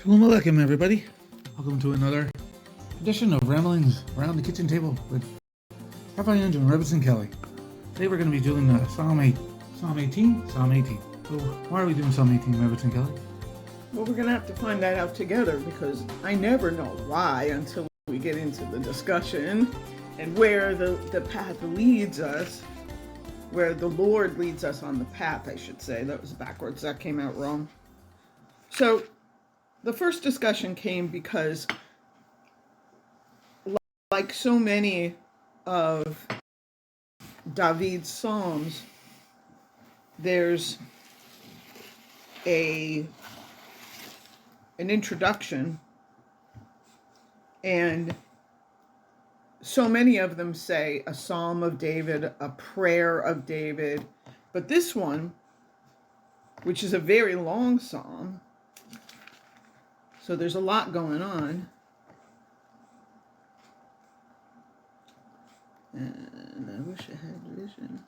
Shalom Aleichem, everybody. Welcome to another edition of Ramblings Around the Kitchen Table with Rabbi Andrew and Rebbetzin Kelly. Today we're going to be doing Psalm 18. So why are we doing Psalm 18, Rebbetzin Kelly? Well, we're going to have to find that out together because I never know why until we get into the discussion and where the path leads us, where the Lord leads us on the path, I should say. That was backwards. That came out wrong. So the first discussion came because, like so many of David's Psalms, there's an introduction, and so many of them say a psalm of David, a prayer of David, but this one, which is a very long psalm, so there's a lot going on, and I wish I had vision.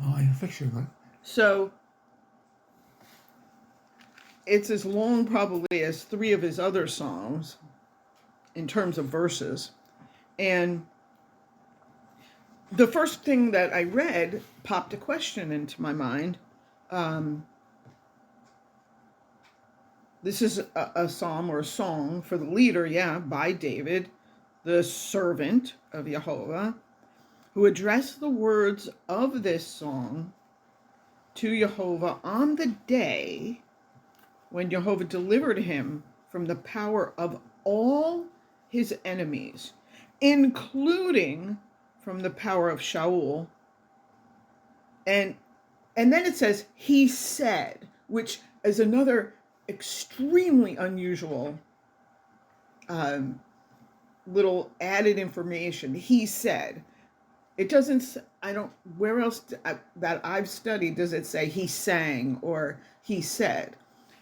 Oh, I fix your light. So it's as long probably as three of his other psalms in terms of verses. And the first thing that I read popped a question into my mind. This is a psalm or a song for the leader, by David, the servant of Jehovah, who addressed the words of this song to Jehovah on the day when Jehovah delivered him from the power of all his enemies, including from the power of Sheol. And then it says, he said, which is another extremely unusual little added information. He said. It doesn't, where else that I've studied does it say he sang or he said.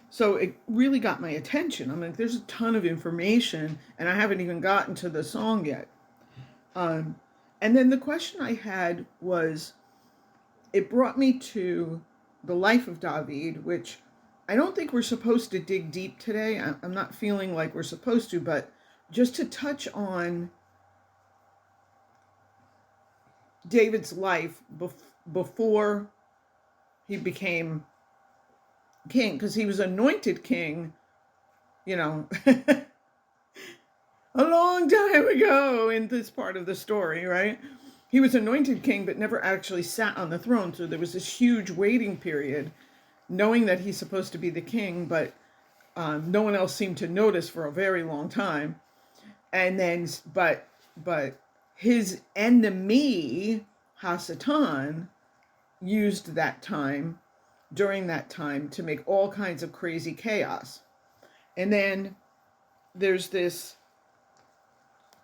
So it really got my attention. I'm like, there's a ton of information and I haven't even gotten to the song yet. And then the question I had was, it brought me to the life of David, which I don't think we're supposed to dig deep today. I'm not feeling like we're supposed to, but just to touch on David's life before he became king, because he was anointed king, a long time ago in this part of the story, right? He was anointed king, but never actually sat on the throne. So there was this huge waiting period, knowing that he's supposed to be the king, but no one else seemed to notice for a very long time. And then, but his enemy, Hasatan, used that time, during that time, to make all kinds of crazy chaos. And then there's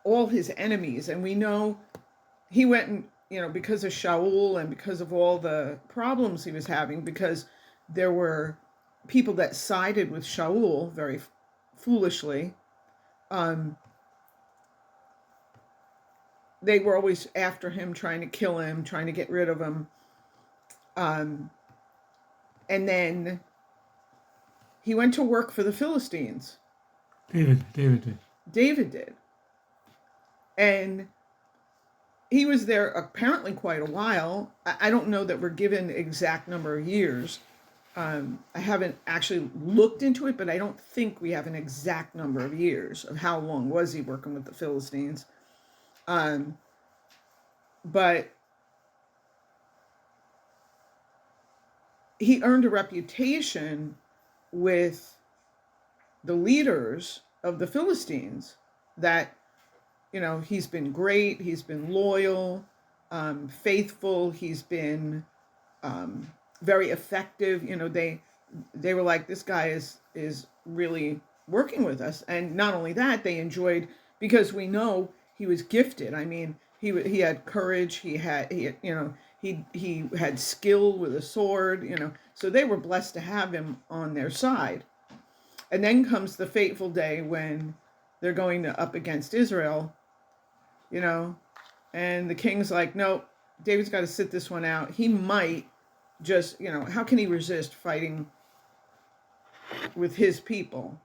all his enemies, and we know he went and, because of Sheol and because of all the problems he was having, because there were people that sided with Sheol very foolishly. They were always after him, trying to kill him, trying to get rid of him. And then he went to work for the Philistines. David did. David did. And he was there apparently quite a while. I don't know that we're given exact number of years. I haven't actually looked into it, but I don't think we have an exact number of years of how long was he working with the Philistines. But he earned a reputation with the leaders of the Philistines that, he's been great, he's been loyal, faithful, he's been very effective. They were like, this guy is really working with us. And not only that, they enjoyed, because we know he was gifted. I mean, he had courage, he had skill with a sword, so they were blessed to have him on their side. And then comes the fateful day when they're going up against Israel, and the king's like, no, David's got to sit this one out. He might just, how can he resist fighting with his people.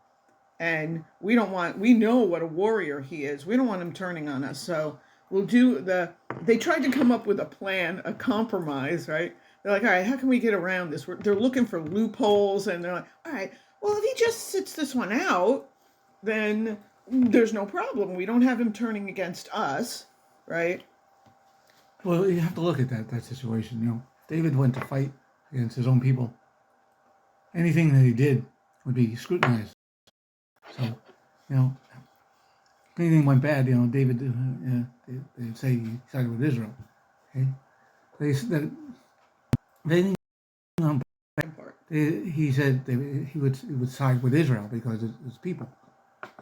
And we know what a warrior he is. We don't want him turning on us. So they tried to come up with a plan, a compromise, right? They're like, all right, how can we get around this? They're looking for loopholes, and they're like, all right, well, if he just sits this one out, then there's no problem. We don't have him turning against us, right? Well, you have to look at that situation. David went to fight against his own people. Anything that he did would be scrutinized. So, if anything went bad, David, they'd say he sided with Israel. Okay, that if anything on he said he would side with Israel because it's people.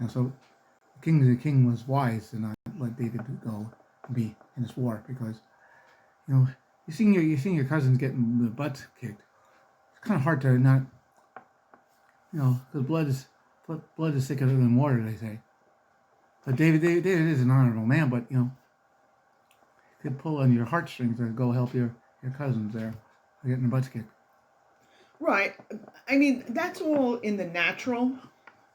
So the king was wise to not let David go and be in this war, because you're seeing your cousins getting the butts kicked. It's kind of hard to not, because blood is thicker than water, they say. But David is an honorable man, but he could pull on your heartstrings and go help your cousins there getting their butts kicked. Right. I mean, that's all in the natural.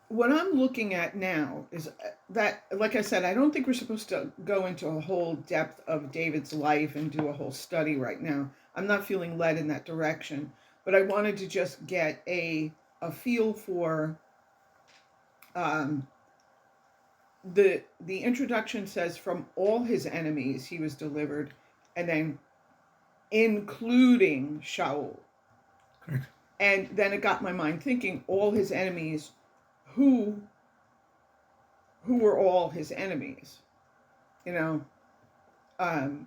What I'm looking at now is that, like I said, I don't think we're supposed to go into a whole depth of David's life and do a whole study right now. I'm not feeling led in that direction, but I wanted to just get a feel for the introduction says from all his enemies he was delivered, and then including Sheol. Correct. And then it got my mind thinking, all his enemies, who were all his enemies? Trying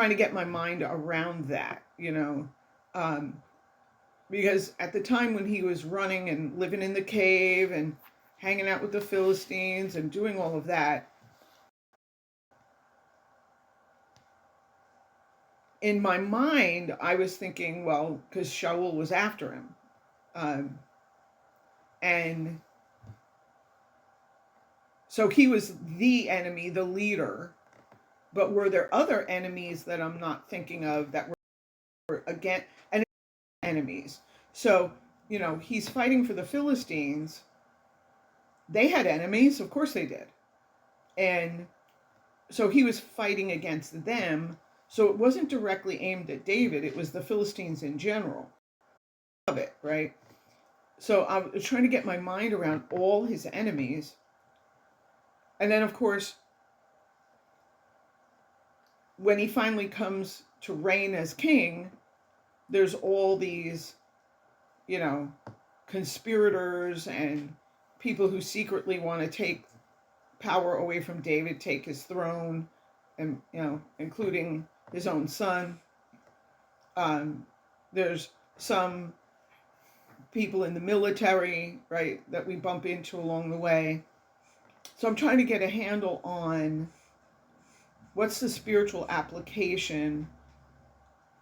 to get my mind around that, because at the time when he was running and living in the cave and hanging out with the Philistines and doing all of that, in my mind, I was thinking, well, because Shaul was after him. And so he was the enemy, the leader. But were there other enemies that I'm not thinking of that were against enemies? So, he's fighting for the Philistines. They had enemies, of course they did. And so he was fighting against them. So it wasn't directly aimed at David, it was the Philistines in general. Of it, right? So I was trying to get my mind around all his enemies. And then, of course, when he finally comes to reign as king, there's all these, conspirators and people who secretly want to take power away from David, take his throne, and, including his own son. There's some people in the military, right, that we bump into along the way. So I'm trying to get a handle on what's the spiritual application,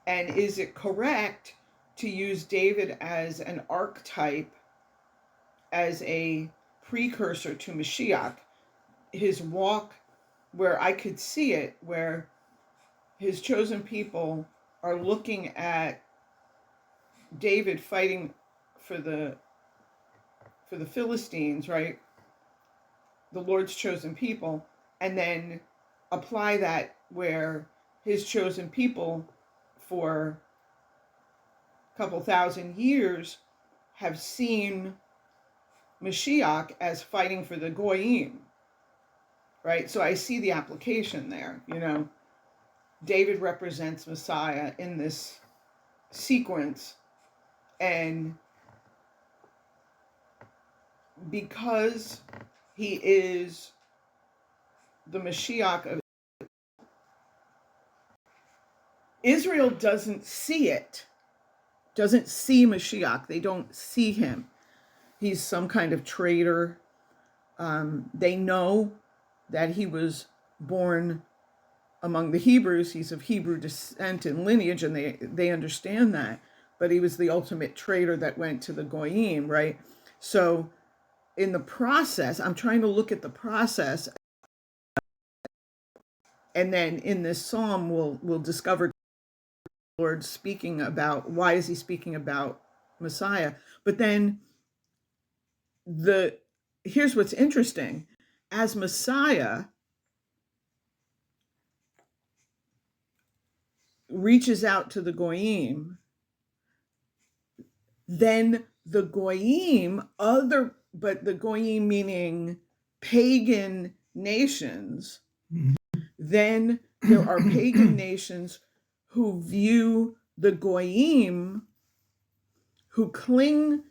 and is it correct to use David as an archetype, as a precursor to Mashiach, his walk, where I could see it, where his chosen people are looking at David fighting for the Philistines, right? The Lord's chosen people, and then apply that where his chosen people for a couple thousand years have seen Mashiach as fighting for the Goyim, right? So I see the application there, David represents Messiah in this sequence, and because he is the Mashiach of Israel, doesn't see Mashiach. They don't see him. He's some kind of traitor. They know that he was born among the Hebrews. He's of Hebrew descent and lineage, and they understand that. But he was the ultimate traitor that went to the Goyim, right? So in the process, I'm trying to look at the process. And then in this psalm, we'll discover the Lord speaking about, why is he speaking about Messiah? But then here's what's interesting. As Messiah reaches out to the Goyim, then the Goyim, but the Goyim meaning pagan nations, then there are pagan nations who view the Goyim, who cling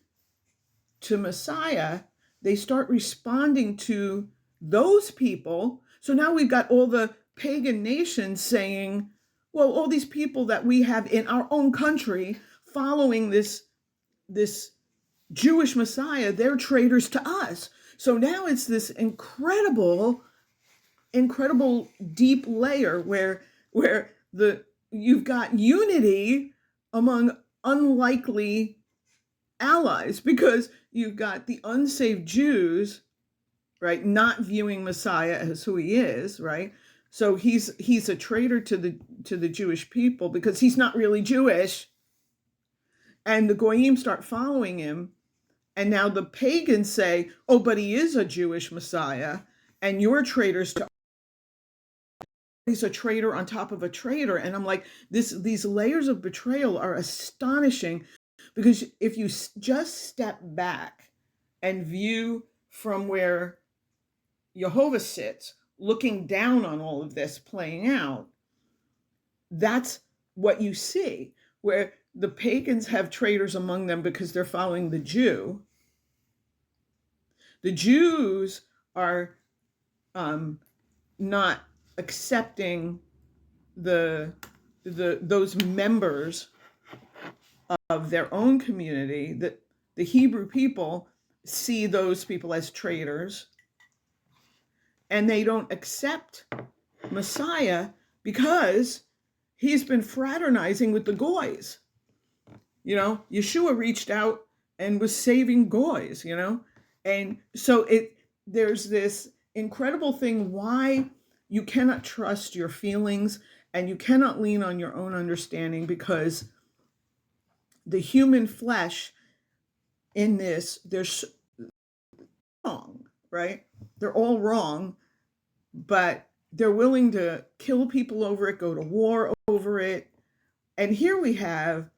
to Messiah. They start responding to those people. So now we've got all the pagan nations saying, well, all these people that we have in our own country following this Jewish Messiah, they're traitors to us. So now it's this incredible deep layer where you've got unity among unlikely allies, because you've got the unsaved Jews, right, not viewing Messiah as who he is, right? So he's a traitor to the Jewish people because he's not really Jewish. And the Goyim start following him. And now the pagans say, oh, but he is a Jewish Messiah, and you're traitors to. He's a traitor on top of a traitor. And I'm like, these layers of betrayal are astonishing, because if you just step back and view from where Jehovah sits, looking down on all of this playing out, that's what you see, where the pagans have traitors among them because they're following the Jew. The Jews are not accepting those members of their own community. That the Hebrew people see those people as traitors, and they don't accept Messiah because he's been fraternizing with the Goys. Yeshua reached out and was saving Goys, and so there's this incredible thing why you cannot trust your feelings and you cannot lean on your own understanding, because the human flesh in this, they're wrong, right? They're all wrong, but they're willing to kill people over it, go to war over it. And here we have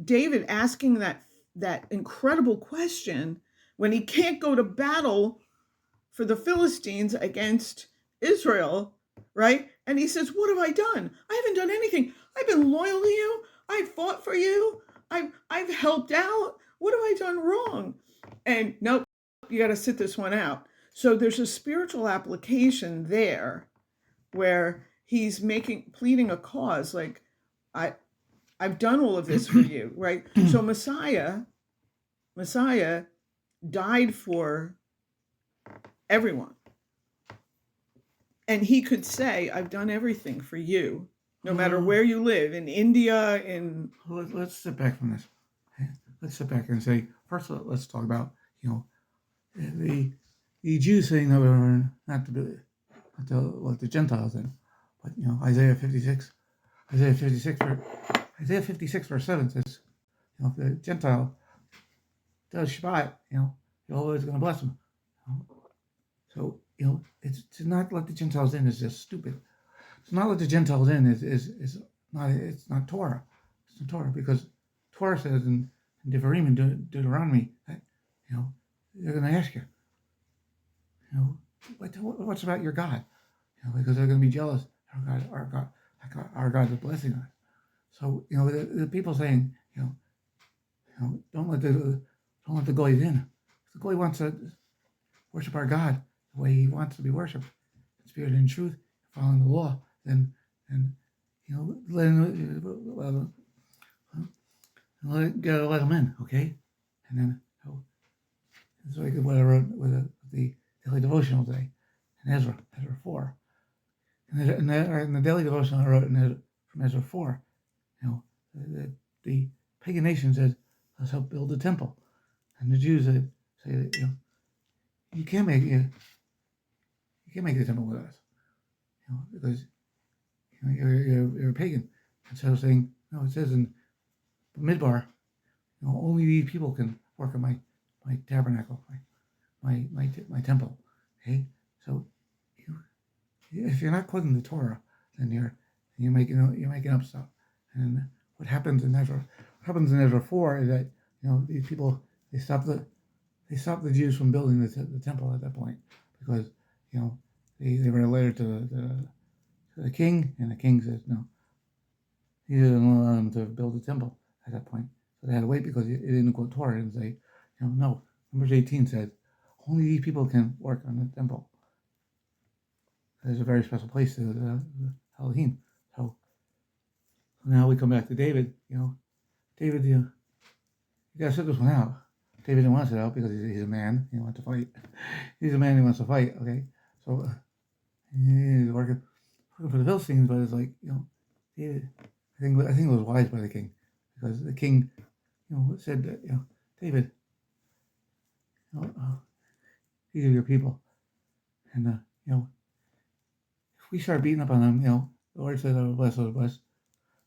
David asking that incredible question when he can't go to battle for the Philistines against Israel, right? And he says, what have I done? I haven't done anything. I've been loyal to you. I've fought for you. I've helped out. What have I done wrong? And nope, you got to sit this one out. So there's a spiritual application there where he's pleading a cause, like, I've done all of this for you, right? So Messiah died for everyone. And he could say, I've done everything for you, no matter where you live, in India, in... Let's sit back from this. Let's sit back and say, first, let's talk about, the Jews saying that we're not to let the Gentiles in. But, Isaiah 56 verse 7 says, if the Gentile does Shabbat, Jehovah is going to bless him. So, it's to not let the Gentiles in is just stupid. To not let the Gentiles in is not Torah. It's not Torah, because Torah says in Devarim and Deuteronomy that, they're going to ask you, what's about your God? Because they're going to be jealous. Our God is blessing us. So, the people saying, don't let the goys in. If the goy wants to worship our God the way he wants to be worshipped, in spirit and in truth, following the law, then let them in, okay? And then it's like what I wrote with the daily devotional today in Ezra 4. And in the daily devotional I wrote from Ezra 4, the pagan nation said, let's help build the temple. And the Jews say that, you can't make the temple with us, because you're a pagan. And so saying, no, it says in Midbar, only these people can work on my tabernacle, my temple. Okay, so if you're not quoting the Torah, then you're making up stuff. And what happens in Ezra 4 is that these people they stop the Jews from building the temple at that point because they wrote a letter to the king, and the king says no, he didn't allow them to build a temple at that point. So they had to wait because it didn't quote Torah and say, no. Numbers 18 says only these people can work on the temple. There's a very special place to the Elohim. So now we come back to David. David, you gotta sit this one out. David didn't want to sit out because he's a man. He wants to fight. He's a man. He wants to fight. Okay, so he's working for the Philistines, but it's like David. I think it was wise by the king because the king, said that David, these are your people, and if we start beating up on them, the Lord said, "Oh, bless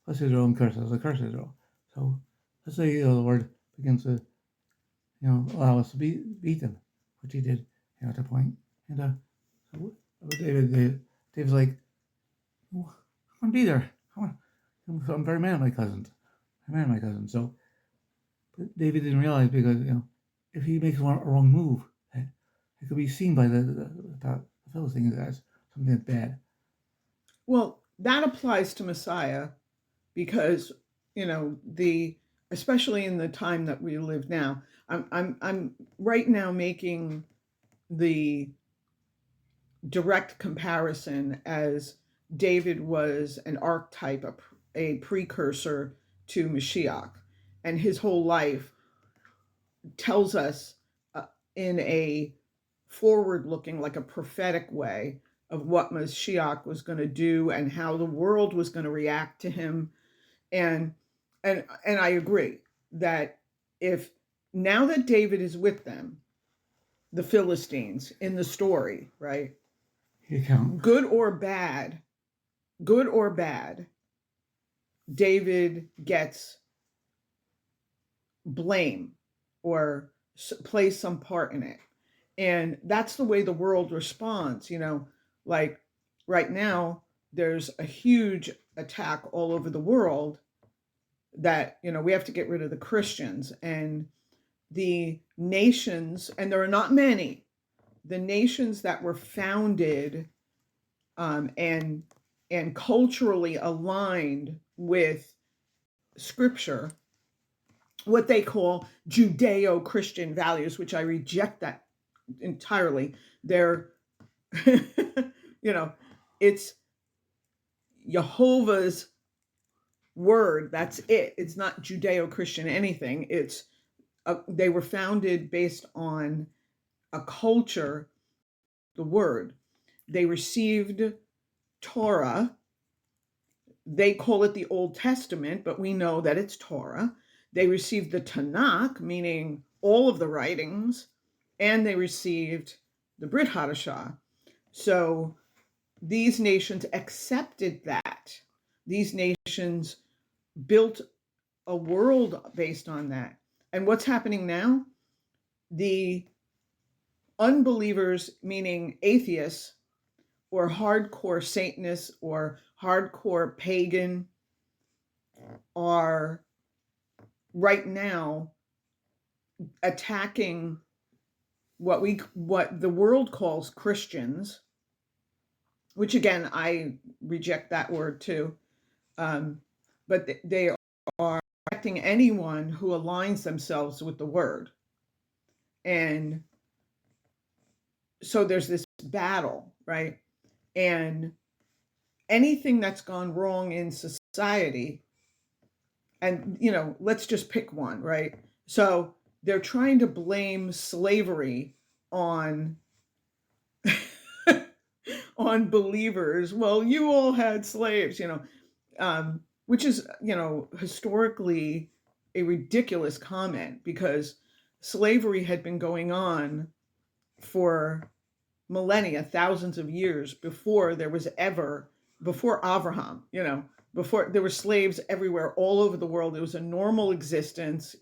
Israel and curse Israel." So let's say the Lord begins to allow us to beat them, which he did at that point. And so David's like, I want to be there. I'm very mad at my cousins. So but David didn't realize because if he makes a wrong move, it could be seen by the Philistines as something that's bad. Well, that applies to Messiah because especially in the time that we live now. I'm right now making the direct comparison as David was an archetype, a precursor to Mashiach, and his whole life tells us in a forward-looking, like a prophetic way of what Mashiach was going to do and how the world was going to react to him. And I agree that if now that David is with them, the Philistines in the story, right? Good or bad, David gets blame or plays some part in it. And that's the way the world responds, like right now, there's a huge attack all over the world that, we have to get rid of the Christians and the nations, and there are not many, the nations that were founded and culturally aligned with Scripture, what they call Judeo-Christian values, which I reject that entirely. They're, it's Jehovah's word. That's it. It's not Judeo-Christian anything. It's they were founded based on a culture, the word. They received Torah. They call it the Old Testament, but we know that it's Torah. They received the Tanakh, meaning all of the writings, and they received the Brit Hadashah. So these nations accepted that. These nations built a world based on that. And what's happening now? The unbelievers, meaning atheists or hardcore Satanists or hardcore pagan, are right now attacking what the world calls Christians, which again, I reject that word too. But they are attacking anyone who aligns themselves with the word. And so there's this battle, right? And anything that's gone wrong in society, and let's just pick one, right? So they're trying to blame slavery on on believers. Well, you all had slaves, which is historically a ridiculous comment because slavery had been going on for millennia, thousands of years before Abraham, before there were slaves everywhere, all over the world. It was a normal existence,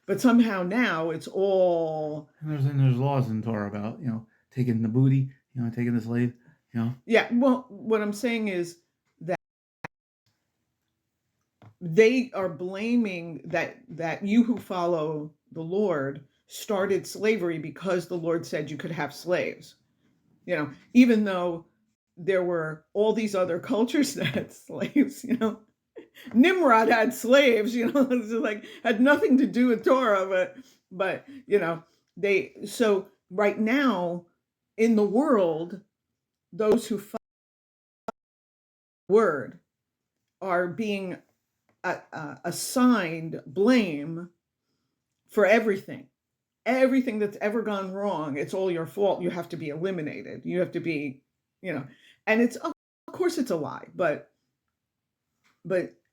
But somehow now it's all... And there's laws in Torah about, taking the booty, taking the slave, Yeah, well, what I'm saying is that they are blaming that you who follow the Lord started slavery because the Lord said you could have slaves. Even though there were all these other cultures that had slaves, Nimrod had slaves, it's like had nothing to do with Torah, but so right now in the world, those who follow the word are being assigned blame for everything that's ever gone wrong. It's all your fault. You have to be eliminated. You have to be, and it's, of course it's a lie, but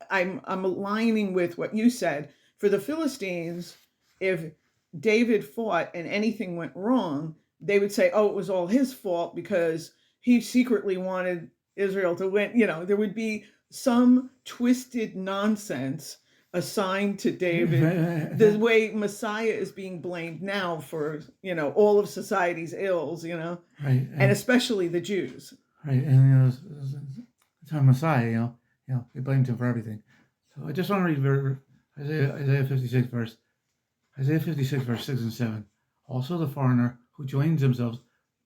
I'm aligning with what you said. For the Philistines, if David fought and anything went wrong, they would say, oh, it was all his fault because he secretly wanted Israel to win. There would be some twisted nonsense assigned to David, the way Messiah is being blamed now for, all of society's ills, right, and especially the Jews. Right, and the time Messiah, they blamed him for everything. So I just want to read Isaiah 56 verse 6 and 7. Also the foreigner who joins themselves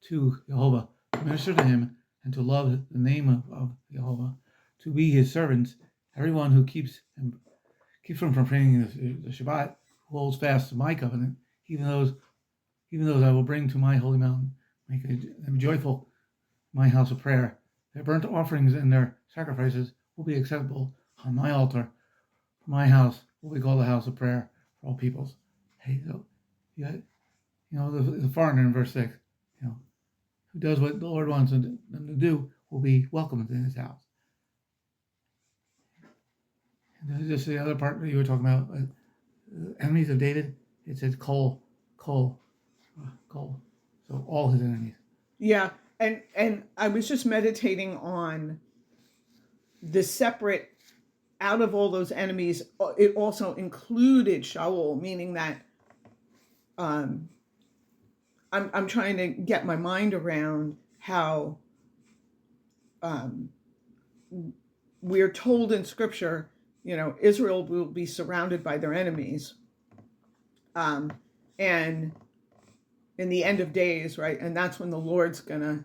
to Jehovah, to minister to him and to love the name of Jehovah, to be his servants, everyone who keeps from profaning the Shabbat, who holds fast to my covenant, even those I will bring to my holy mountain, make them joyful, my house of prayer. Their burnt offerings and their sacrifices will be acceptable on my altar. For my house will be called a house of prayer for all peoples. Hey, so you got, the foreigner in verse 6, who does what the Lord wants them to do will be welcomed in his house. And just the other part that you were talking about, enemies of David, it says Cole. So all his enemies. Yeah, and I was just meditating on the separate, out of all those enemies, it also included Sheol, meaning that I'm trying to get my mind around how we're told in Scripture, Israel will be surrounded by their enemies, and in the end of days, right? And that's when the Lord's gonna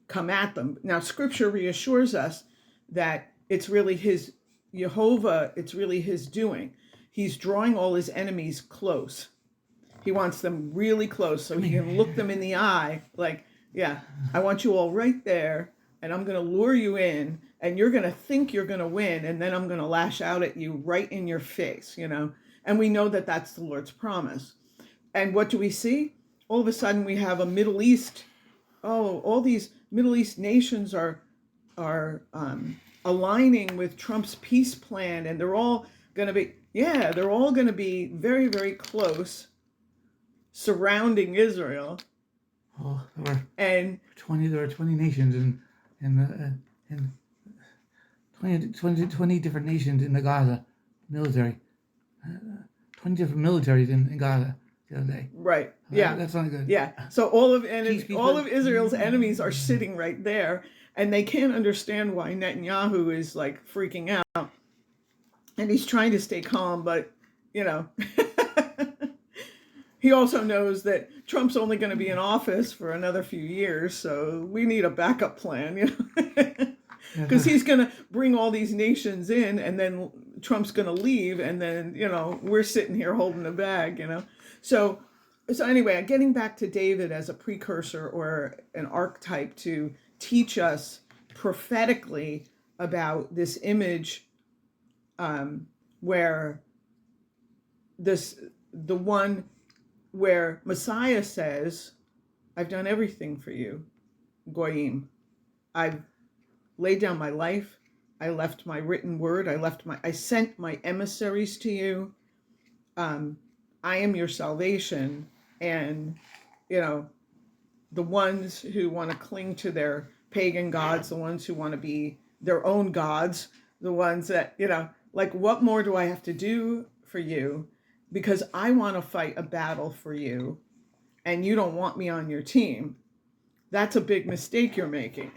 come at them. Now, Scripture reassures us that it's really his Jehovah, it's really his doing. He's drawing all his enemies close. He wants them really close so he can look them in the eye like, yeah, I want you all right there, and I'm going to lure you in, and you're going to think you're going to win, and then I'm going to lash out at you right in your face, And we know that that's the Lord's promise. And what do we see? All of a sudden we have a Middle East. Oh, all these Middle East nations are aligning with Trump's peace plan, and they're all going to be very, very close, surrounding Israel. Oh, there were 20 nations in 20 different nations in the Gaza military. 20 different militaries in Gaza the other day. Right. Yeah. That's not good. Yeah. So all of Israel's enemies are sitting right there, and they can't understand why Netanyahu is like freaking out, and he's trying to stay calm, but he also knows that Trump's only going to be in office for another few years, so we need a backup plan, because he's going to bring all these nations in, and then Trump's going to leave, and then we're sitting here holding the bag, So anyway, getting back to David as a precursor or an archetype to teach us prophetically about this image, where the one where Messiah says, I've done everything for you, Goyim. I've laid down my life. I left my written word. I sent my emissaries to you. I am your salvation. And, the ones who want to cling to their pagan gods, the ones who want to be their own gods, the ones that, like, what more do I have to do for you? because I want to fight a battle for you and you don't want me on your team, that's a big mistake you're making.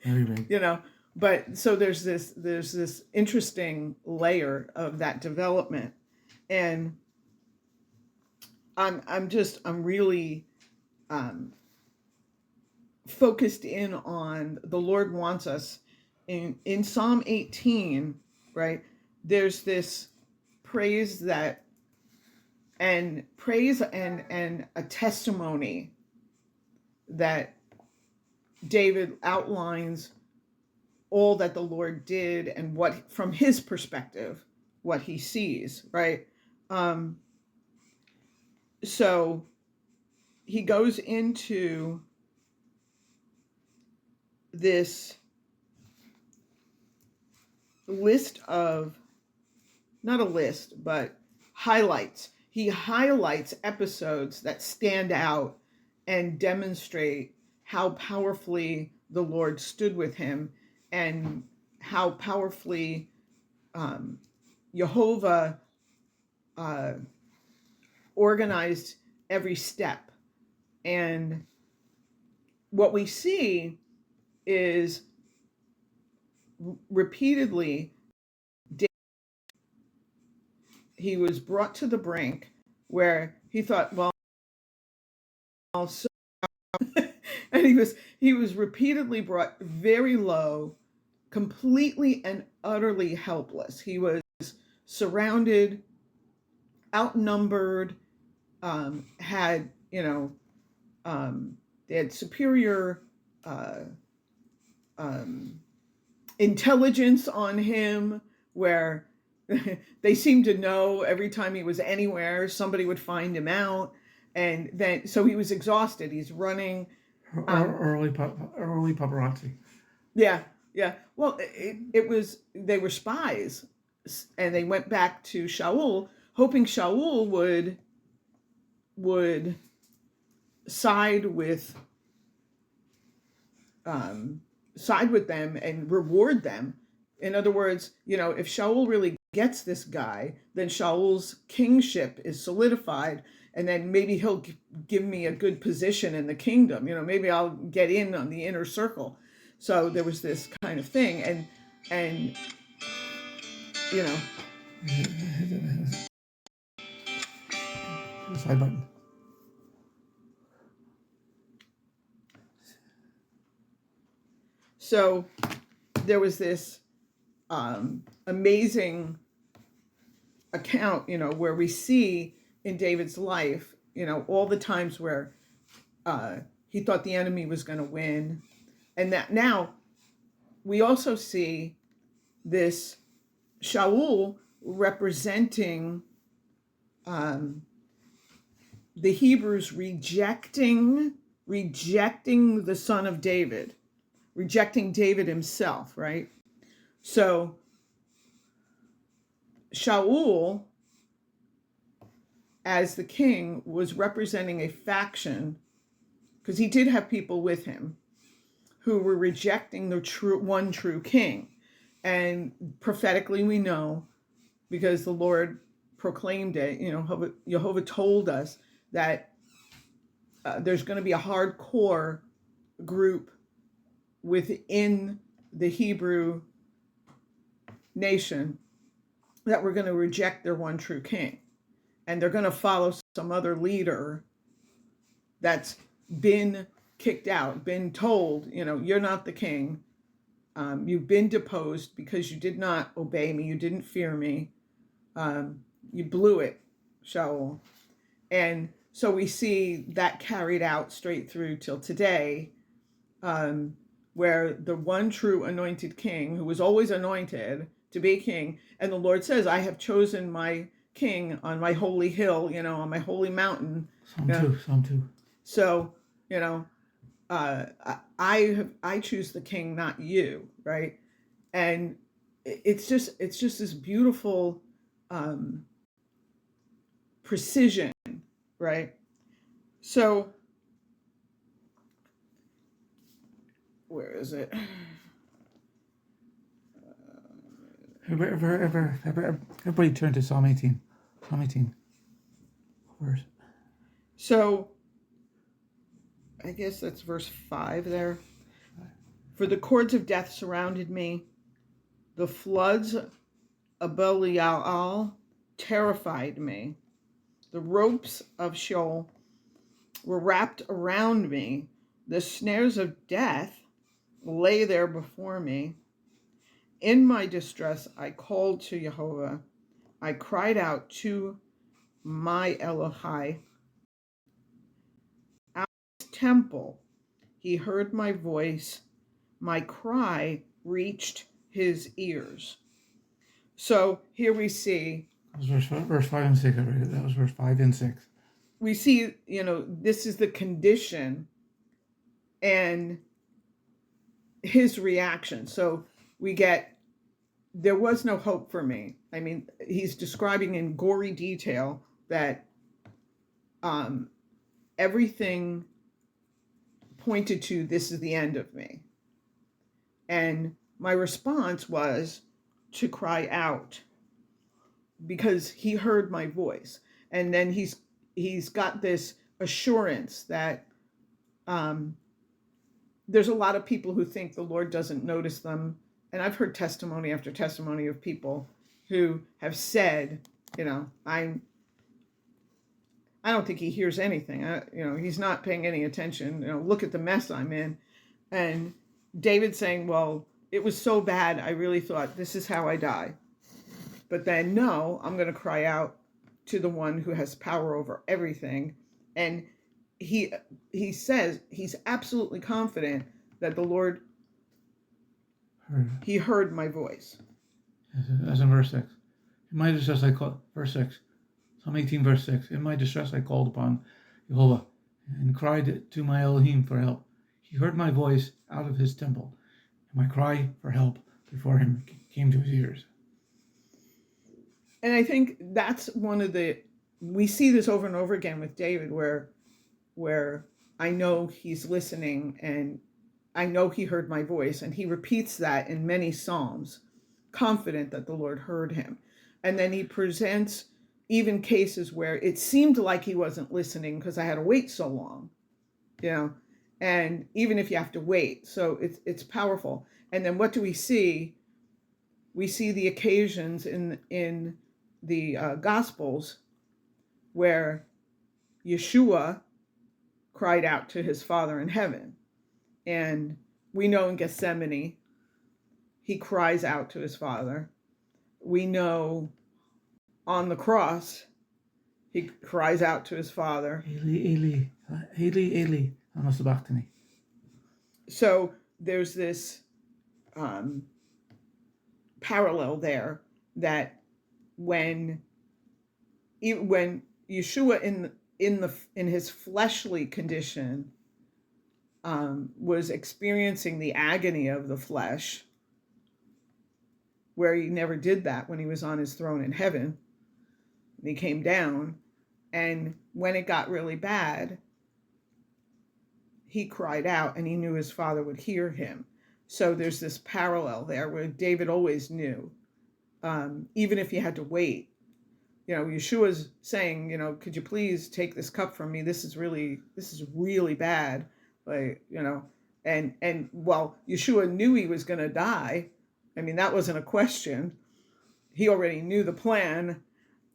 Very big. You know, but so there's this interesting layer of that development. And I'm really focused in on the Lord wants us in Psalm 18, right? There's this praise and a testimony that David outlines all that the Lord did and what, from his perspective, what he sees, right? So he goes into this list of, not a list, but highlights. He highlights episodes that stand out and demonstrate how powerfully the Lord stood with him and how powerfully Jehovah organized every step. And what we see is repeatedly he was brought to the brink where he thought, well, so and he was repeatedly brought very low, completely and utterly helpless. He was surrounded, outnumbered, had, they had superior intelligence on him, where they seemed to know every time he was anywhere, somebody would find him out. And then, so he was exhausted. He's running. Early paparazzi. Yeah. Well, it was, they were spies, and they went back to Sheol, hoping Sheol would side with them and reward them. In other words, if Sheol really gets this guy, then Sheol's kingship is solidified, and then maybe he'll give me a good position in the kingdom. Maybe I'll get in on the inner circle. So there was this kind of thing, and Side button. So there was this amazing account, where we see in David's life, all the times where he thought the enemy was going to win. And that now we also see this Shaul representing the Hebrews rejecting the son of David, rejecting David himself, right? So Shaul, as the king, was representing a faction, because he did have people with him who were rejecting the one true king. And prophetically we know, because the Lord proclaimed it, Jehovah told us that there's going to be a hardcore group within the Hebrew nation that were going to reject their one true king. And they're going to follow some other leader that's been kicked out, been told, you're not the king. You've been deposed because you did not obey me. You didn't fear me. You blew it, Shaul. And so we see that carried out straight through till today, where the one true anointed king, who was always anointed to be king, and the Lord says, I have chosen my king on my holy hill, on my holy mountain. Psalm 2. So, I choose the king, not you, right? And it's just this beautiful precision, right? So where is it? Everybody turn to Psalm 18. Psalm 18. Verse. So I guess that's verse 5 there. For the cords of death surrounded me. The floods of Belial terrified me. The ropes of Sheol were wrapped around me. The snares of death lay there before me. In my distress, I called to Jehovah. I cried out to my Elohai. Out of his temple, he heard my voice. My cry reached his ears. So here we see. That was verse 5 and 6. I read it. That was verse 5 and 6. We see, this is the condition and his reaction. So we get, there was no hope for me. I mean, he's describing in gory detail that everything pointed to, this is the end of me. And my response was to cry out because he heard my voice. And then he's got this assurance that there's a lot of people who think the Lord doesn't notice them. And I've heard testimony after testimony of people who have said, I don't think he hears anything. He's not paying any attention. Look at the mess I'm in. And David saying, well, it was so bad, I really thought this is how I die. But then, no, I'm going to cry out to the one who has power over everything. And he says he's absolutely confident that the Lord, he heard my voice. That's in verse 6. In my distress I called, verse 6. Psalm 18, verse 6. In my distress I called upon Jehovah and cried to my Elohim for help. He heard my voice out of his temple, and my cry for help before him came to his ears. And I think that's we see this over and over again with David, where I know he's listening and I know he heard my voice, and he repeats that in many Psalms, confident that the Lord heard him. And then he presents even cases where it seemed like he wasn't listening because I had to wait so long, and even if you have to wait. So it's powerful. And then what do we see? We see the occasions in the Gospels where Yeshua cried out to his Father in heaven. And we know in Gethsemane, he cries out to his Father. We know on the cross, he cries out to his Father. Eli, Eli, Eli, Eli, lama sabachthani. So there's this parallel there that when Yeshua in his fleshly condition was experiencing the agony of the flesh, where he never did that when he was on his throne in heaven, and he came down, and when it got really bad, he cried out and he knew his Father would hear him. So there's this parallel there where David always knew, even if he had to wait. Yeshua's saying, could you please take this cup from me? This is really bad. And while Yeshua knew he was going to die, I mean, that wasn't a question. He already knew the plan.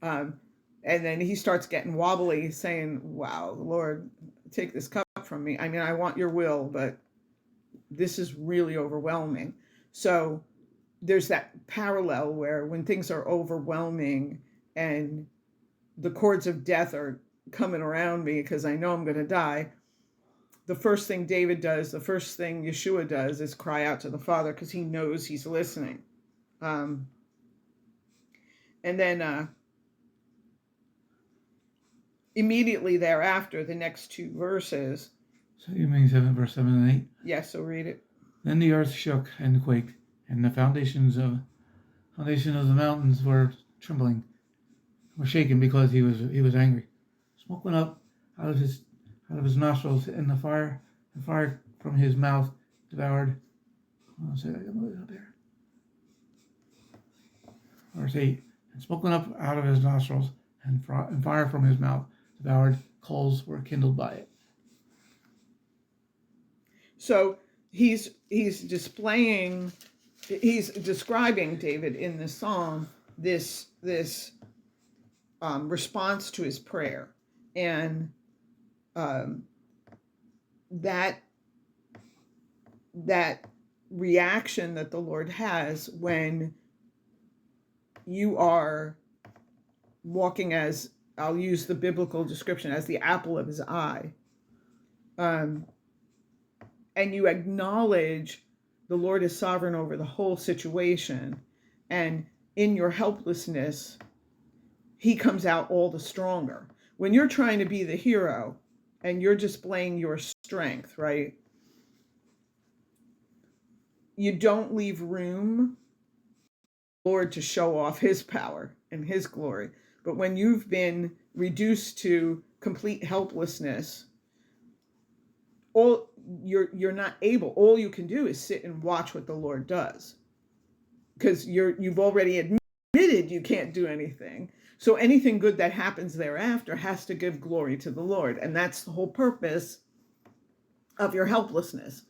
And then he starts getting wobbly, saying, wow, Lord, take this cup from me. I mean, I want your will, but this is really overwhelming. So there's that parallel where when things are overwhelming and the cords of death are coming around me because I know I'm going to die, the first thing David does, the first thing Yeshua does is cry out to the Father because he knows he's listening. And then immediately thereafter, the next two verses. So you mean verse 7 and 8? Yes, so read it. Then the earth shook and quaked, and the foundation of the mountains were trembling, were shaken because he was angry. Smoke went up out of his nostrils, and the fire from his mouth devoured. I'll say that a little bit there. Verse 8. And smoke went up out of his nostrils, and fire from his mouth devoured. Coals were kindled by it. So he's describing David in the psalm this response to his prayer, and that reaction that the Lord has when you are walking, as I'll use the biblical description, as the apple of his eye, and you acknowledge the Lord is sovereign over the whole situation, and in your helplessness he comes out all the stronger. When you're trying to be the hero and you're displaying your strength, right? You don't leave room for the Lord to show off his power and his glory. But when you've been reduced to complete helplessness, you're not able. All you can do is sit and watch what the Lord does, because you've already admitted you can't do anything. So anything good that happens thereafter has to give glory to the Lord, and that's the whole purpose of your helplessness.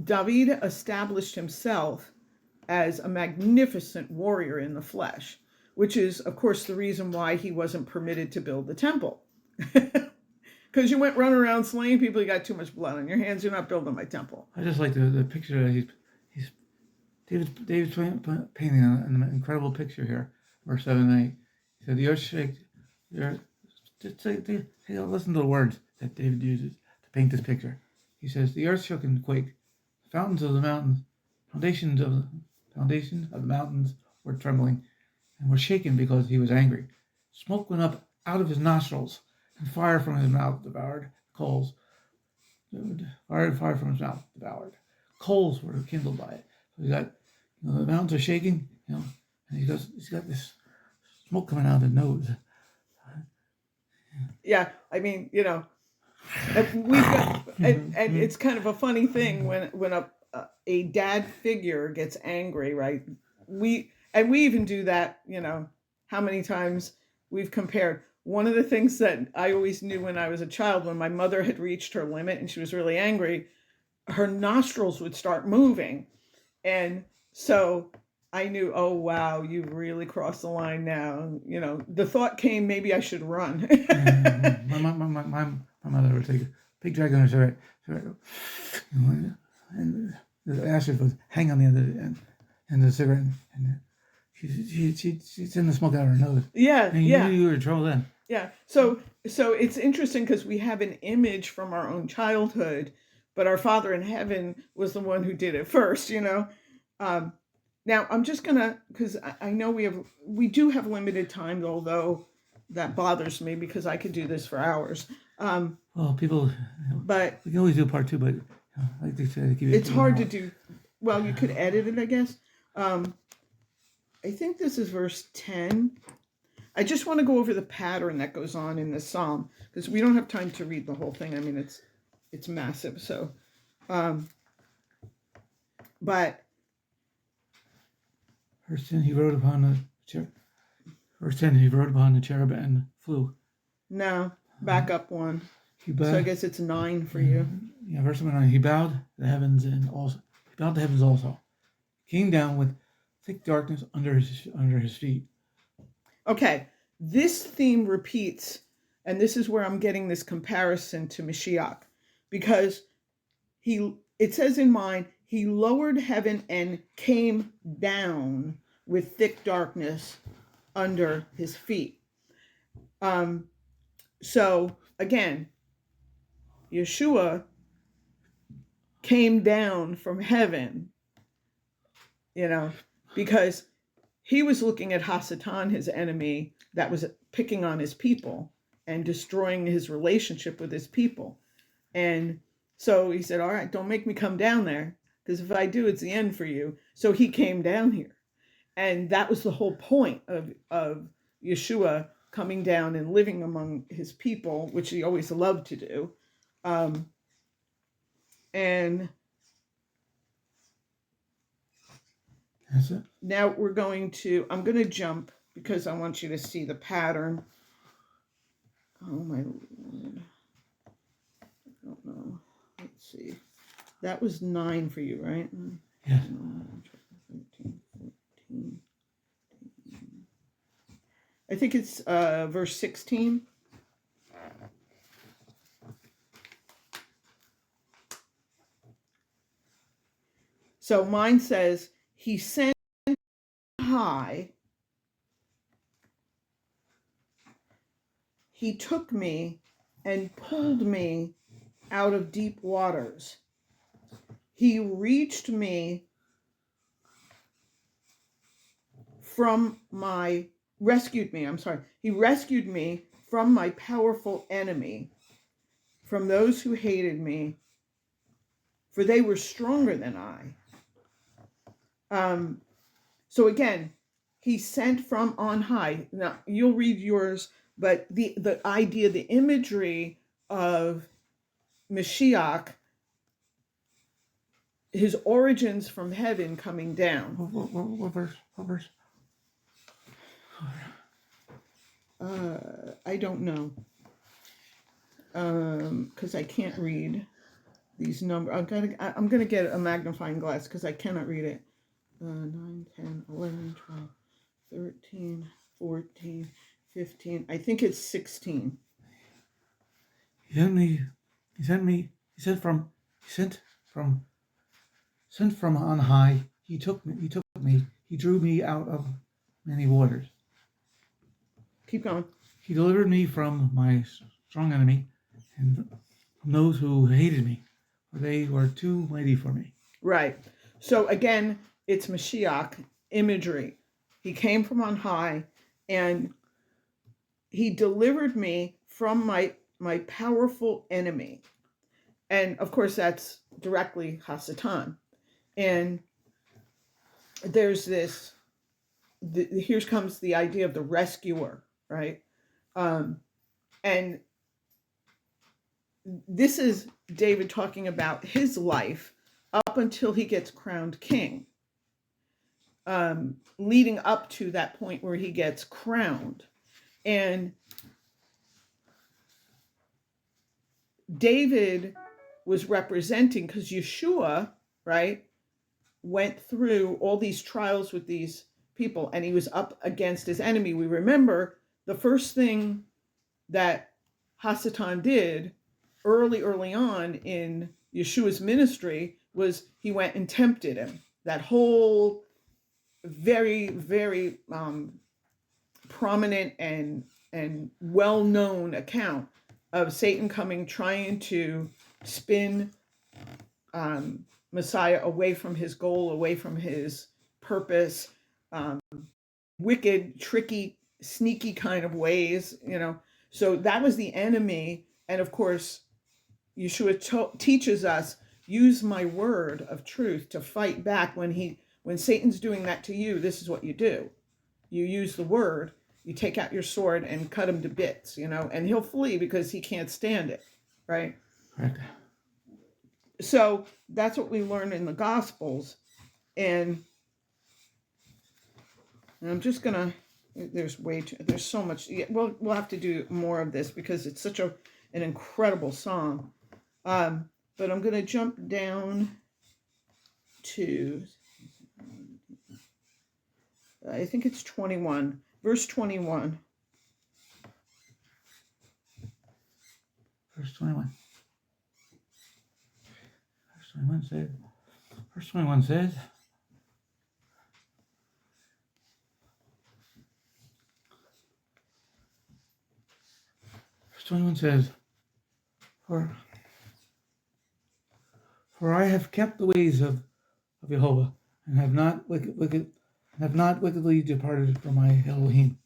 David established himself as a magnificent warrior in the flesh, which is, of course, the reason why he wasn't permitted to build the temple. Because you went running around slaying people, you got too much blood on your hands, you're not building my temple. I just like the picture that David's painting an incredible picture here, verse 7 and 8. He said, the earth shakes. Listen to the words that David uses to paint this picture. He says, the earth shook and quaked. The fountains of the mountains, foundations of the mountains were trembling and were shaken because he was angry. Smoke went up out of his nostrils, and fire from his mouth devoured. Coals. Fire from his mouth devoured. Coals were kindled by it. So we got, the mountains are shaking, and he's got this smoke coming out of his nose. Yeah, I mean, we've got, and it's kind of a funny thing when a dad figure gets angry, right? We even do that. How many times we've compared. One of the things that I always knew when I was a child, when my mother had reached her limit and she was really angry, her nostrils would start moving. And so I knew, oh, wow, you've really crossed the line now. The thought came, maybe I should run. My mother would take a big drag on her cigarette, and the ashes would hang on the end of the end, and the cigarette, and she'd send the smoke out of her nose. Yeah, and you knew you were in trouble then. Yeah. So it's interesting because we have an image from our own childhood, but our Father in heaven was the one who did it first, Now I'm just gonna, because I know we do have limited time, although that bothers me because I could do this for hours. Well, people, but we can always do part two, but like they said, it's hard to do. Well, you could edit it, I guess. I think this is verse 10. I just want to go over the pattern that goes on in this psalm, because we don't have time to read the whole thing. I mean, it's massive. So, but verse 10, he rode upon the cherub and flew. No, back up one. So I guess it's 9 for you. Yeah, verse 9. He bowed the heavens also. Came down with thick darkness under his feet. Okay, this theme repeats, and this is where I'm getting this comparison to Mashiach, because it says in mine, he lowered heaven and came down with thick darkness under his feet. So again, Yeshua came down from heaven, because he was looking at Hasatan, his enemy, that was picking on his people and destroying his relationship with his people. And so he said, all right, don't make me come down there, because if I do, it's the end for you. So he came down here. And that was the whole point of Yeshua coming down and living among his people, which he always loved to do. And that's it. Now I'm going to jump because I want you to see the pattern. Oh my Lord. I don't know. Let's see. That was 9 for you, right? Yes. 13, 14. I think it's verse 16. So mine says, he sent high, he took me and pulled me out of deep waters. He rescued me from my powerful enemy, from those who hated me, for they were stronger than I. So again, he sent from on high. Now you'll read yours, but the idea, the imagery of Mashiach, his origins from heaven coming down. What verse? What verse? I don't know, because I can't read these numbers. I'm gonna get a magnifying glass because I cannot read it. 9, 10, 11, 12, 13, 14, 15. I think it's 16. He sent from on high. He took me. He drew me out of many waters. Keep going. He delivered me from my strong enemy and from those who hated me, for they were too mighty for me. Right. So again, it's Mashiach imagery. He came from on high and he delivered me from my powerful enemy. And of course, that's directly Hasatan. And there's this, here comes the idea of the rescuer, right? And this is David talking about his life up until he gets crowned king. Leading up to that point where he gets crowned. And David was representing, because Yeshua, right, went through all these trials with these people, and he was up against his enemy. We remember the first thing that Hasatan did early on in Yeshua's ministry was he went and tempted him. That whole very, very prominent and well-known account of Satan coming, trying to spin Messiah away from his goal, away from his purpose, wicked, tricky, sneaky kind of ways, So that was the enemy. And of course, Yeshua teaches us, use my word of truth to fight back. When Satan's doing that to you, this is what you do. You use the word, you take out your sword and cut him to bits, and he'll flee because he can't stand it, right? Right. So that's what we learn in the Gospels. And I'm just gonna, there's so much. We'll have to do more of this because it's such an incredible song. But I'm gonna jump down to, I think it's 21, verse 21. Verse 21. Verse 21 says, For I have kept the ways of Jehovah, and have not wickedly departed from my Elohim.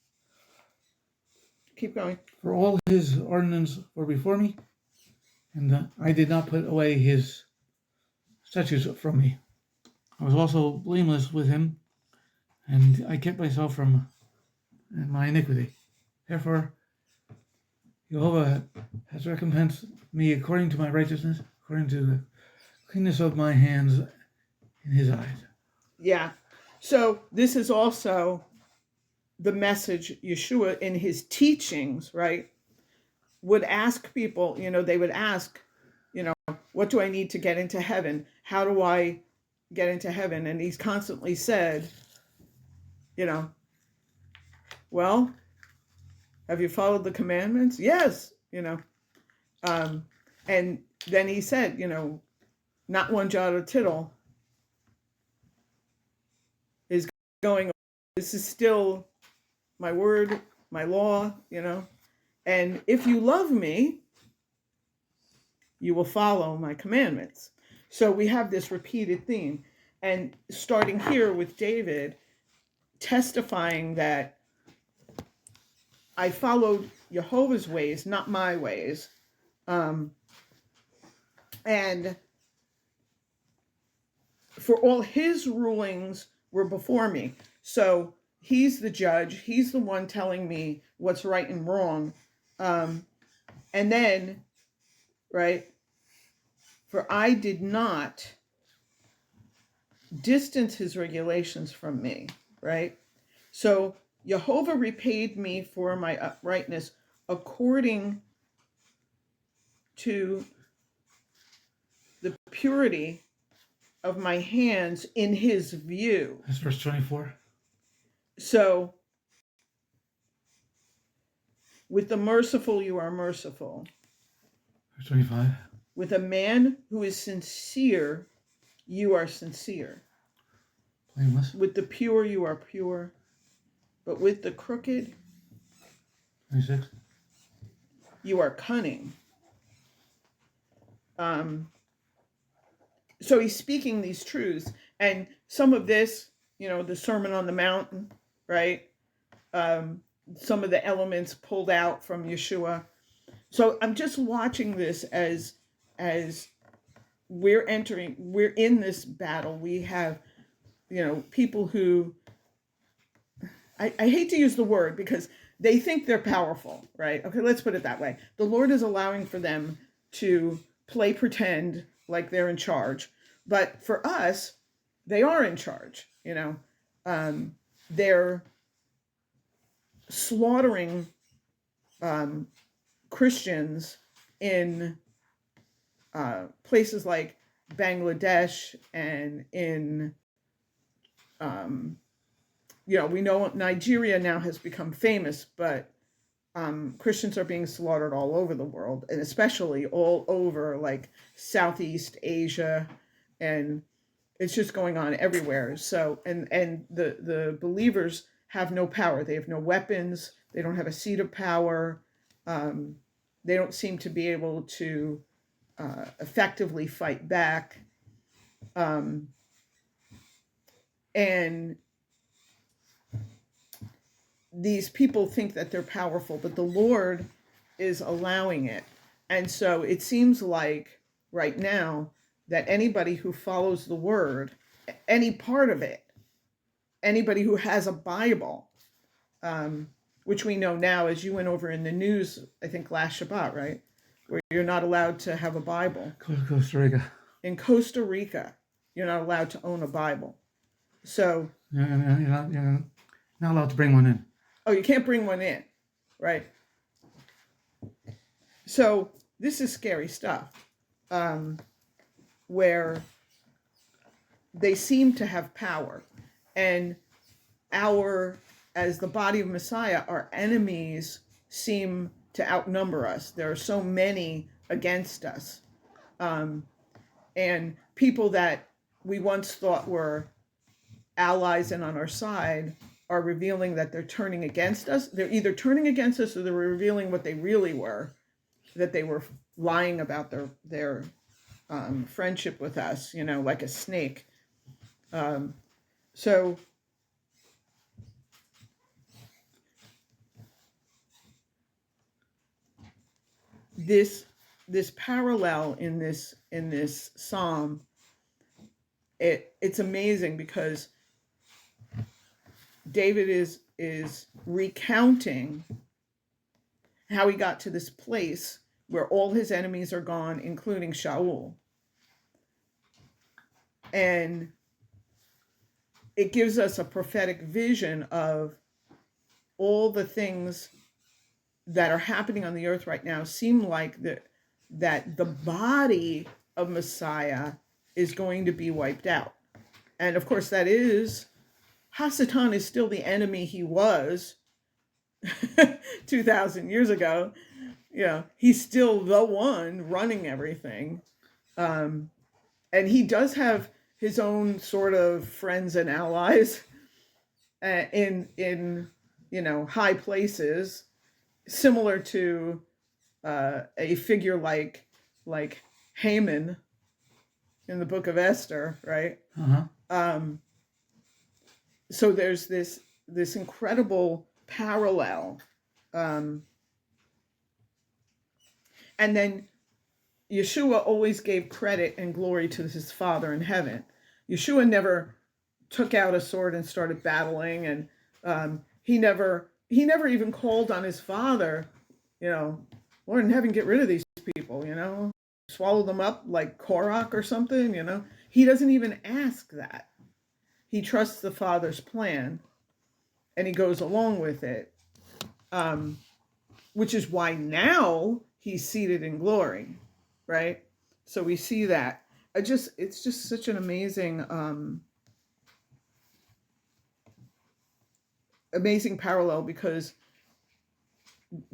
Keep going. For all his ordinances were before me, and I did not put away his statutes from me. I was also blameless with him, and I kept myself from my iniquity. Therefore, Jehovah has recompensed me according to my righteousness, according to the cleanness of my hands in his eyes. Yeah. So this is also the message, Yeshua in his teachings, right, would ask people, they would ask, what do I need to get into heaven? How do I get into heaven? And he's constantly said, well, have you followed the commandments? Yes, and then he said, not one jot or tittle is going. This is still my word, my law, and if you love me, you will follow my commandments. So we have this repeated theme, and starting here with David testifying that I followed Jehovah's ways, not my ways. And for all his rulings were before me. So he's the judge. He's the one telling me what's right and wrong. And then, right, for I did not distance his regulations from me, right? So Jehovah repaid me for my uprightness according to the purity of my hands in his view. That's verse 24. So with the merciful you are merciful. Verse 25. With a man who is sincere, you are sincere. Blameless. With the pure you are pure. But with the crooked, 26. you are cunning. So he's speaking these truths, and some of this, the Sermon on the Mountain, right? Some of the elements pulled out from Yeshua. So I'm just watching this as we're in this battle. We have, people who, I hate to use the word because they think they're powerful, right? Okay, let's put it that way. The Lord is allowing for them to play pretend like they're in charge. But for us, they are in charge, they're slaughtering Christians in places like Bangladesh and in, we know Nigeria now has become famous, but Christians are being slaughtered all over the world, and especially all over like Southeast Asia, and it's just going on everywhere. So, and the believers have no power. They have no weapons. They don't have a seat of power. They don't seem to be able to effectively fight back. And these people think that they're powerful, but the Lord is allowing it. And so it seems like right now that anybody who follows the word, any part of it, anybody who has a Bible, which we know now, as you went over in the news, I think last Shabbat, right? Where you're not allowed to have a Bible. Costa Rica. In Costa Rica, you're not allowed to own a Bible. So You're not allowed to bring one in. Oh, you can't bring one in, right? So this is scary stuff, where they seem to have power, and as the body of Messiah, our enemies seem to outnumber us. There are so many against us, and people that we once thought were allies and on our side are revealing that they're turning against us. They're either turning against us or they're revealing what they really were, that they were lying about their friendship with us, like a snake. So this parallel in this psalm, it's amazing because David is recounting how he got to this place where all his enemies are gone, including Sheol. And it gives us a prophetic vision of all the things that are happening on the earth right now seem like that the body of Messiah is going to be wiped out. And of course, that is, Hasatan is still the enemy he was 2,000 years ago. He's still the one running everything. And he does have his own sort of friends and allies in high places, similar to a figure like Haman in the book of Esther, right? So there's this incredible parallel, and then Yeshua always gave credit and glory to his Father in heaven. Yeshua never took out a sword and started battling, and he never even called on his Father, Lord in heaven, get rid of these people, swallow them up like Korach or something, He doesn't even ask that. He trusts the Father's plan, and he goes along with it, which is why now he's seated in glory, right? So we see that. It's just such an amazing parallel, because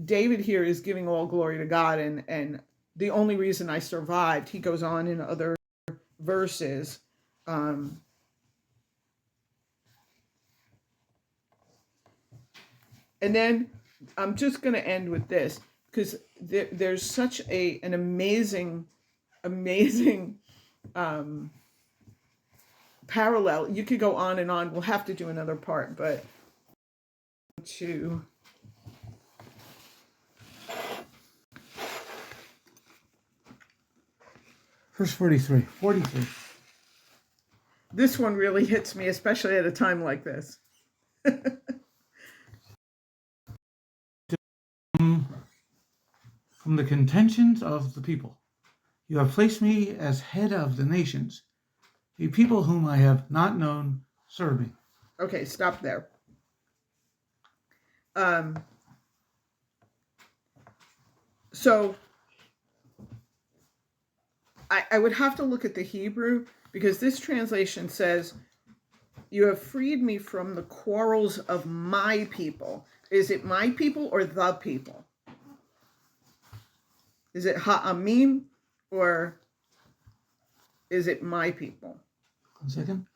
David here is giving all glory to God, and the only reason I survived, he goes on in other verses, and then I'm just going to end with this, because there's such an amazing parallel. You could go on and on. We'll have to do another part, but Verse 43. This one really hits me, especially at a time like this. From the contentions of the people, you have placed me as head of the nations. A people whom I have not known serve me. Okay, stop there. So I would have to look at the Hebrew, because this translation says, you have freed me from the quarrels of my people. Is it my people or the people? Is it ha'amim, or is it my people? 1 second.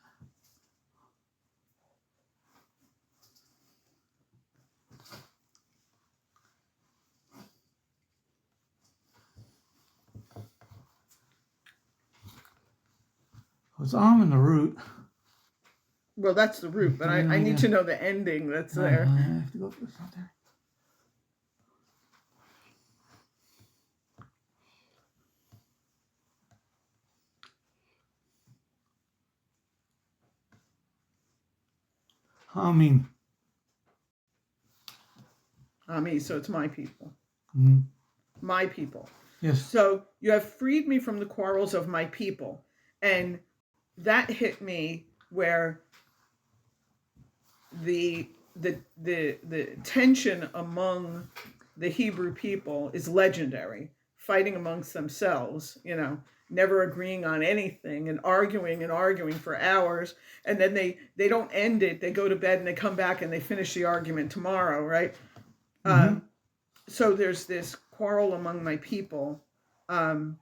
It's in the root. Well, that's the root, but I need to know the ending that's there. I have to go through. It's not there. Ami, so it's my people. Mm-hmm. My people. Yes. So you have freed me from the quarrels of my people. And that hit me where the tension among the Hebrew people is legendary, fighting amongst themselves, never agreeing on anything and arguing for hours. And then they don't end it. They go to bed and they come back and they finish the argument tomorrow, right? Mm-hmm. So there's this quarrel among my people. And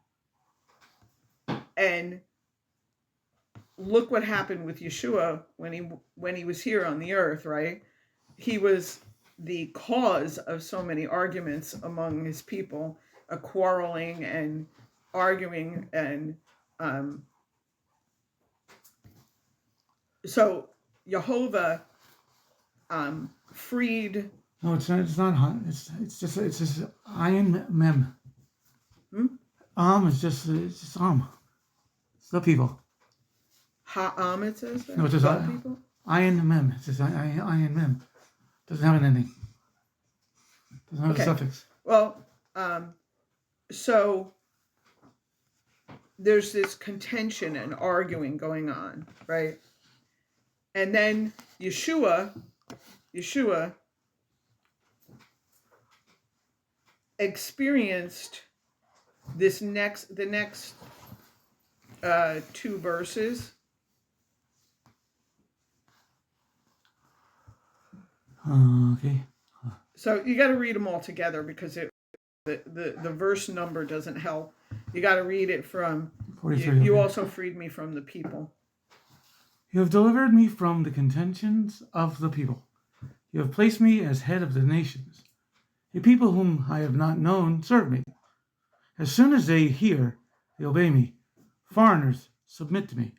look what happened with Yeshua when he was here on the earth, right? He was the cause of so many arguments among his people, quarreling and arguing, and so Jehovah freed. No, it's not. It's not hot. It's just ayin mem. It's just It's the people. Ha'am, it says there? No, it's just people? ayin mem. It's just ayin mem. Doesn't have an ending. Doesn't have a suffix. Well, so there's this contention and arguing going on, right? And then Yeshua experienced the next two verses. Okay. So you got to read them all together because the verse number doesn't help. You got to read it from. 43. You Okay. also freed me from the people. You have delivered me from the contentions of the people. You have placed me as head of the nations. A people whom I have not known serve me. As soon as they hear, they obey me. Foreigners submit to me.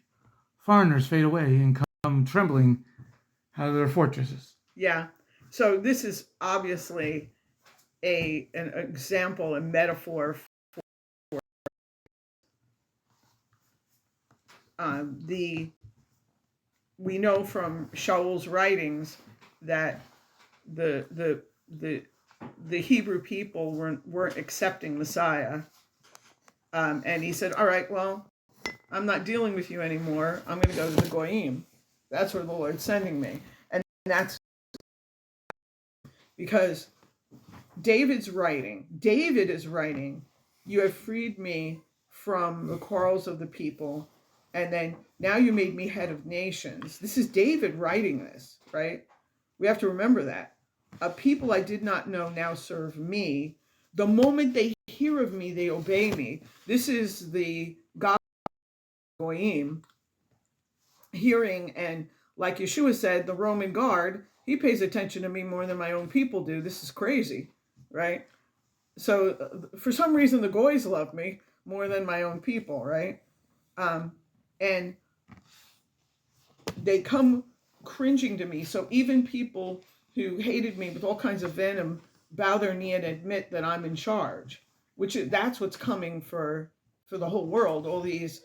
Foreigners fade away and come trembling out of their fortresses. Yeah. So this is obviously an example, a metaphor for we know from Shaul's writings that the Hebrew people weren't accepting Messiah, and he said, "All right, well, I'm not dealing with you anymore. I'm going to go to the Goyim. That's where the Lord's sending me." And that's because David is writing, "You have freed me from the quarrels of the people, and then now you made me head of nations." This is David writing this, right? We have to remember that. "A people I did not know now serve me. The moment they hear of me, they obey me." This is the God Goyim hearing, and like Yeshua said, the Roman guard, he pays attention to me more than my own people do. This is crazy, right? So for some reason, the Goys love me more than my own people, right? And they come cringing to me. So even people who hated me with all kinds of venom bow their knee and admit that I'm in charge, that's what's coming for the whole world. All these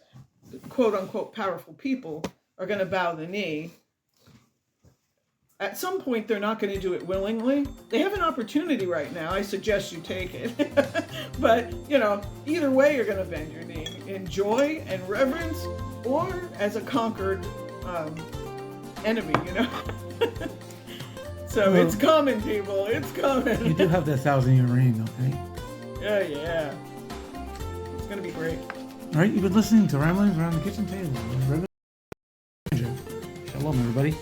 quote unquote powerful people are going to bow the knee. At some point, they're not going to do it willingly. They have an opportunity right now. I suggest you take it. But, either way, you're going to bend your knee in joy and reverence, or as a conquered enemy, So it's coming, people. It's coming. You do have that 1,000-year reign, okay? Yeah. It's going to be great. All right, you've been listening to Ramblings Around the Kitchen Table. Shalom, everybody.